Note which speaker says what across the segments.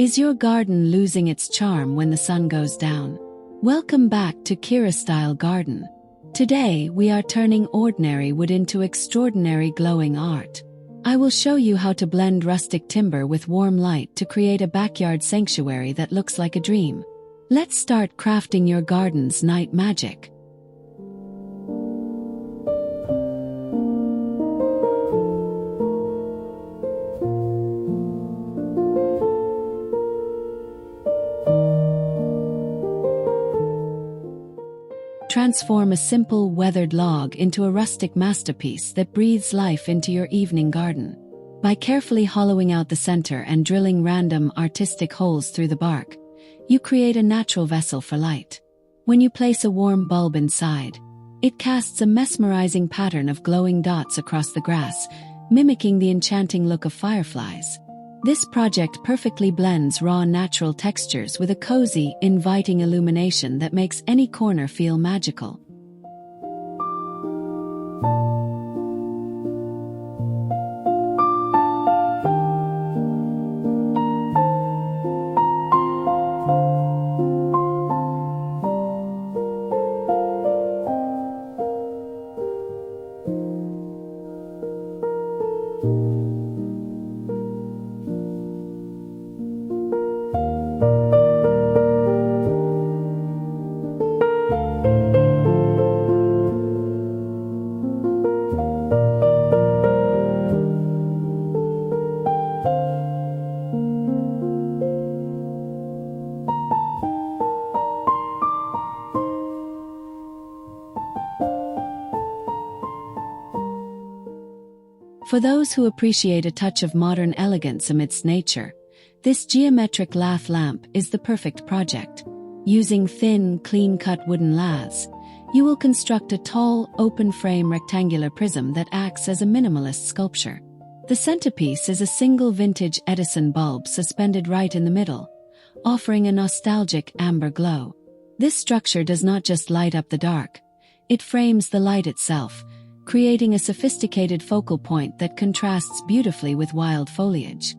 Speaker 1: Is your garden losing its charm when the sun goes down? Welcome back to Kira-style Garden. Today we are turning ordinary wood into extraordinary glowing art. I will show you how to blend rustic timber with warm light to create a backyard sanctuary that looks like a dream. Let's start crafting your garden's night magic. Transform a simple, weathered log into a rustic masterpiece that breathes life into your evening garden. By carefully hollowing out the center and drilling random, artistic holes through the bark, you create a natural vessel for light. When you place a warm bulb inside, it casts a mesmerizing pattern of glowing dots across the grass, mimicking the enchanting look of fireflies. This project perfectly blends raw natural textures with a cozy, inviting illumination that makes any corner feel magical. For those who appreciate a touch of modern elegance amidst nature, this geometric lath lamp is the perfect project. Using thin, clean-cut wooden laths, you will construct a tall, open-frame rectangular prism that acts as a minimalist sculpture. The centerpiece is a single vintage Edison bulb suspended right in the middle, offering a nostalgic amber glow. This structure does not just light up the dark, it frames the light itself, creating a sophisticated focal point that contrasts beautifully with wild foliage.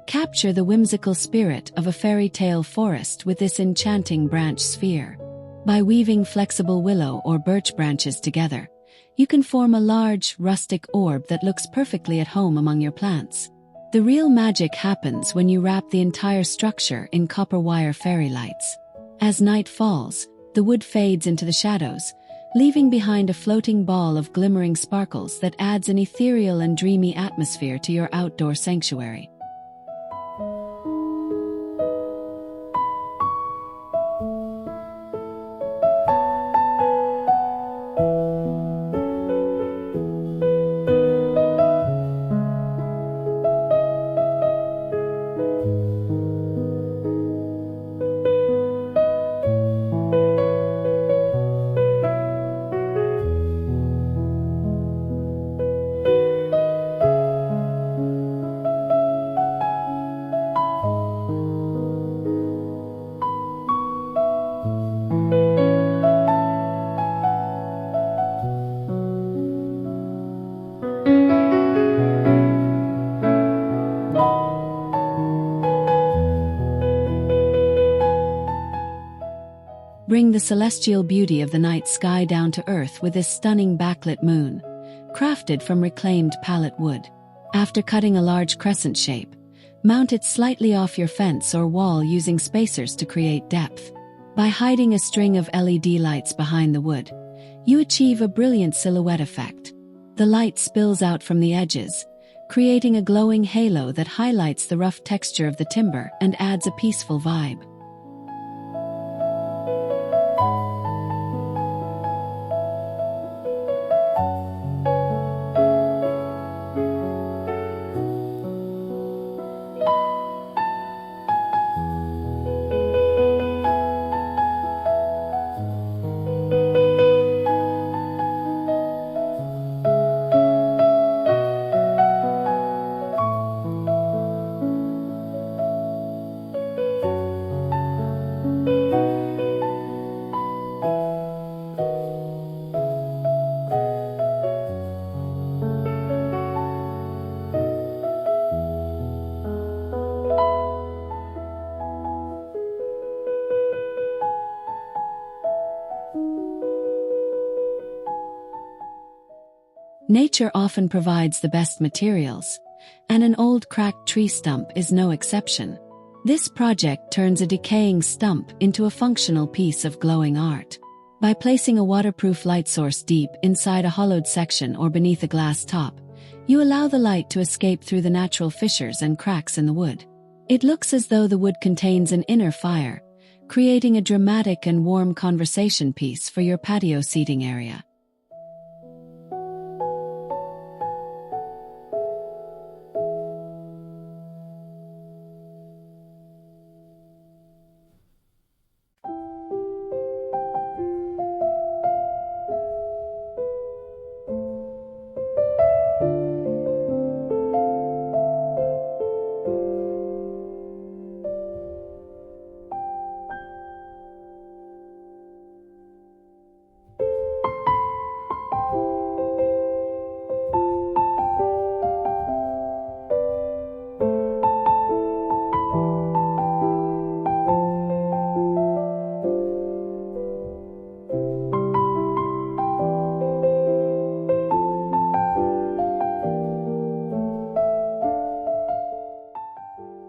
Speaker 1: Capture the whimsical spirit of a fairy tale forest with this enchanting branch sphere. By weaving flexible willow or birch branches together, you can form a large, rustic orb that looks perfectly at home among your plants. The real magic happens when you wrap the entire structure in copper wire fairy lights. As night falls, the wood fades into the shadows, leaving behind a floating ball of glimmering sparkles that adds an ethereal and dreamy atmosphere to your outdoor sanctuary. Bring the celestial beauty of the night sky down to earth with this stunning backlit moon, crafted from reclaimed pallet wood. After cutting a large crescent shape, mount it slightly off your fence or wall using spacers to create depth. By hiding a string of LED lights behind the wood, you achieve a brilliant silhouette effect. The light spills out from the edges, creating a glowing halo that highlights the rough texture of the timber and adds a peaceful vibe. Nature often provides the best materials, and an old cracked tree stump is no exception. This project turns a decaying stump into a functional piece of glowing art. By placing a waterproof light source deep inside a hollowed section or beneath a glass top, you allow the light to escape through the natural fissures and cracks in the wood. It looks as though the wood contains an inner fire, creating a dramatic and warm conversation piece for your patio seating area.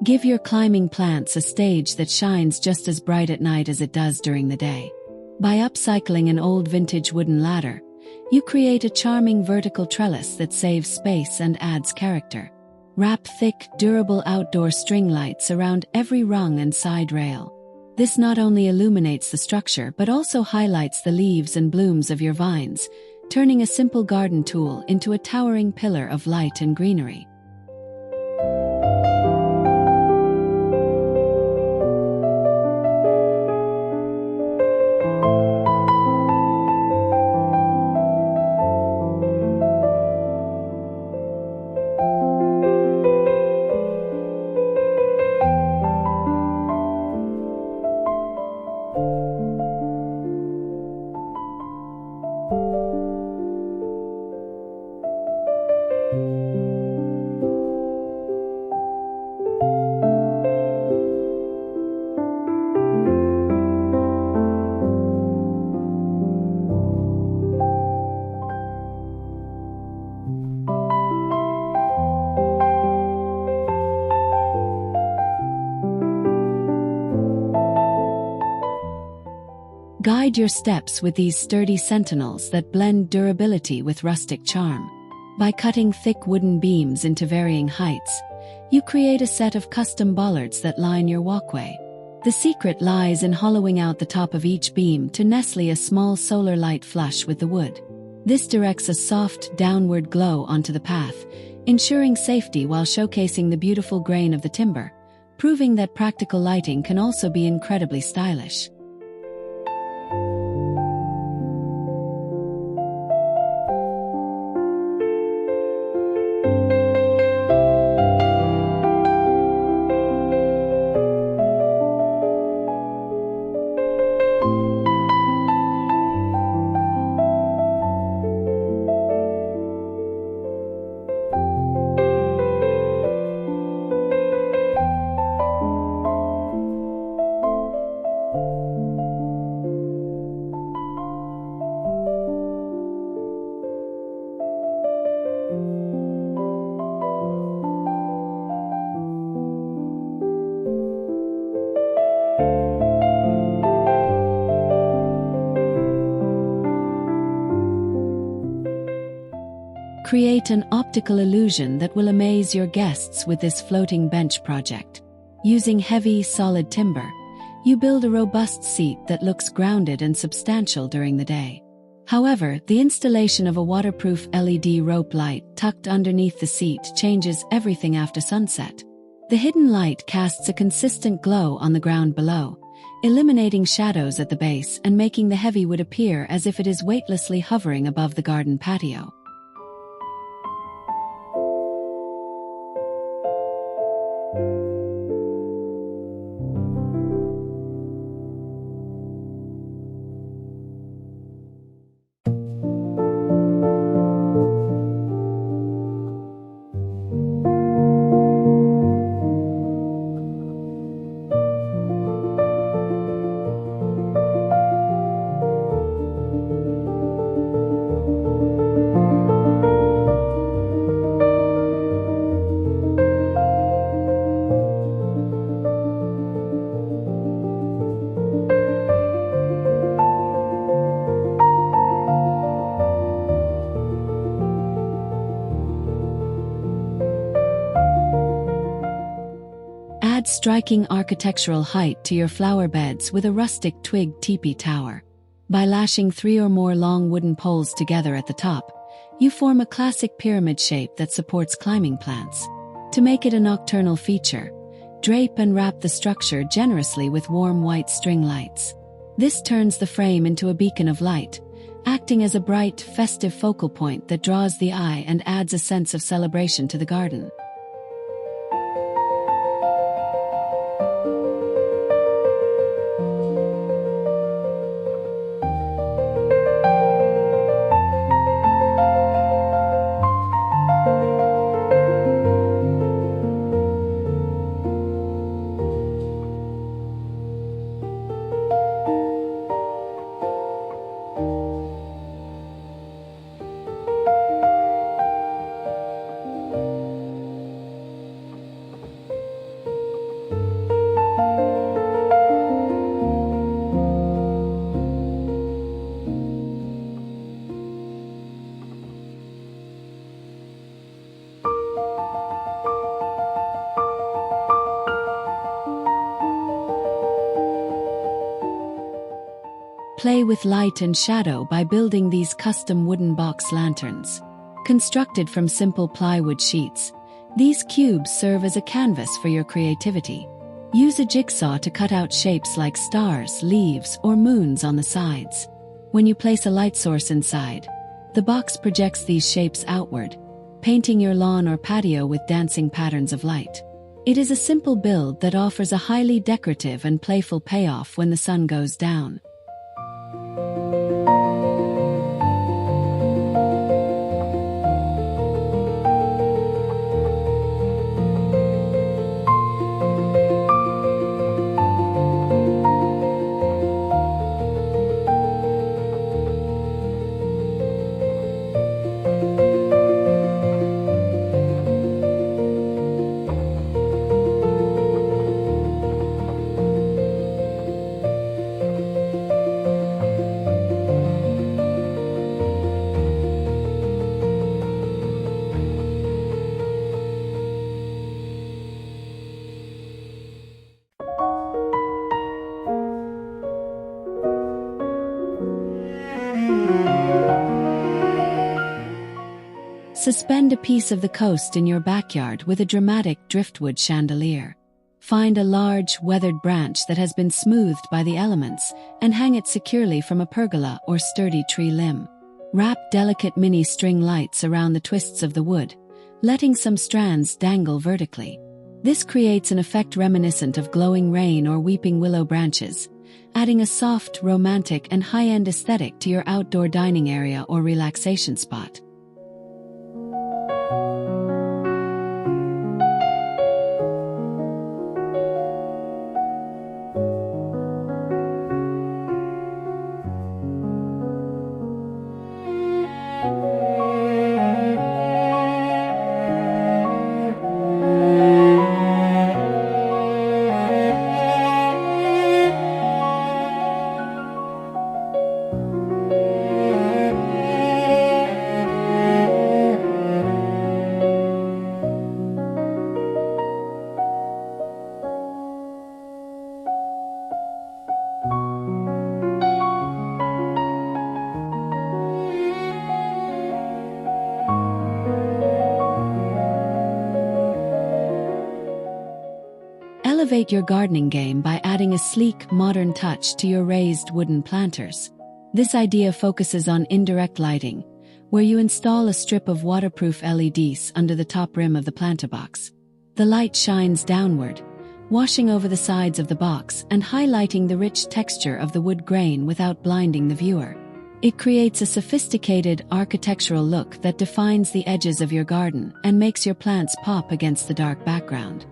Speaker 1: Give your climbing plants a stage that shines just as bright at night as it does during the day. By upcycling an old vintage wooden ladder, you create a charming vertical trellis that saves space and adds character. Wrap thick, durable outdoor string lights around every rung and side rail. This not only illuminates the structure but also highlights the leaves and blooms of your vines, turning a simple garden tool into a towering pillar of light and greenery. Guide your steps with these sturdy sentinels that blend durability with rustic charm. By cutting thick wooden beams into varying heights, you create a set of custom bollards that line your walkway. The secret lies in hollowing out the top of each beam to nestle a small solar light flush with the wood. This directs a soft, downward glow onto the path, ensuring safety while showcasing the beautiful grain of the timber, proving that practical lighting can also be incredibly stylish. Create an optical illusion that will amaze your guests with this floating bench project. Using heavy, solid timber, you build a robust seat that looks grounded and substantial during the day. However, the installation of a waterproof LED rope light tucked underneath the seat changes everything after sunset. The hidden light casts a consistent glow on the ground below, eliminating shadows at the base and making the heavy wood appear as if it is weightlessly hovering above the garden patio. Add striking architectural height to your flower beds with a rustic twig teepee tower. By lashing 3 or more long wooden poles together at the top, you form a classic pyramid shape that supports climbing plants. To make it a nocturnal feature, drape and wrap the structure generously with warm white string lights. This turns the frame into a beacon of light, acting as a bright, festive focal point that draws the eye and adds a sense of celebration to the garden. Play with light and shadow by building these custom wooden box lanterns. Constructed from simple plywood sheets, these cubes serve as a canvas for your creativity. Use a jigsaw to cut out shapes like stars, leaves, or moons on the sides. When you place a light source inside, the box projects these shapes outward, painting your lawn or patio with dancing patterns of light. It is a simple build that offers a highly decorative and playful payoff when the sun goes down. Suspend a piece of the coast in your backyard with a dramatic driftwood chandelier. Find a large, weathered branch that has been smoothed by the elements and hang it securely from a pergola or sturdy tree limb. Wrap delicate mini string lights around the twists of the wood, letting some strands dangle vertically. This creates an effect reminiscent of glowing rain or weeping willow branches, adding a soft, romantic, and high-end aesthetic to your outdoor dining area or relaxation spot. elevate your gardening game by adding a sleek, modern touch to your raised wooden planters. This idea focuses on indirect lighting, where you install a strip of waterproof LEDs under the top rim of the planter box. The light shines downward, washing over the sides of the box and highlighting the rich texture of the wood grain without blinding the viewer. It creates a sophisticated architectural look that defines the edges of your garden and makes your plants pop against the dark background.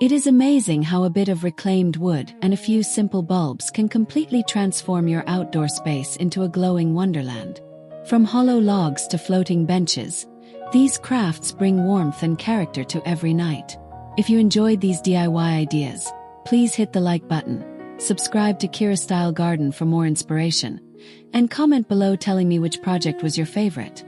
Speaker 1: It is amazing how a bit of reclaimed wood and a few simple bulbs can completely transform your outdoor space into a glowing wonderland. From hollow logs to floating benches, these crafts bring warmth and character to every night. If you enjoyed these DIY ideas, please hit the like button, subscribe to Kira Style Garden for more inspiration, and comment below telling me which project was your favorite.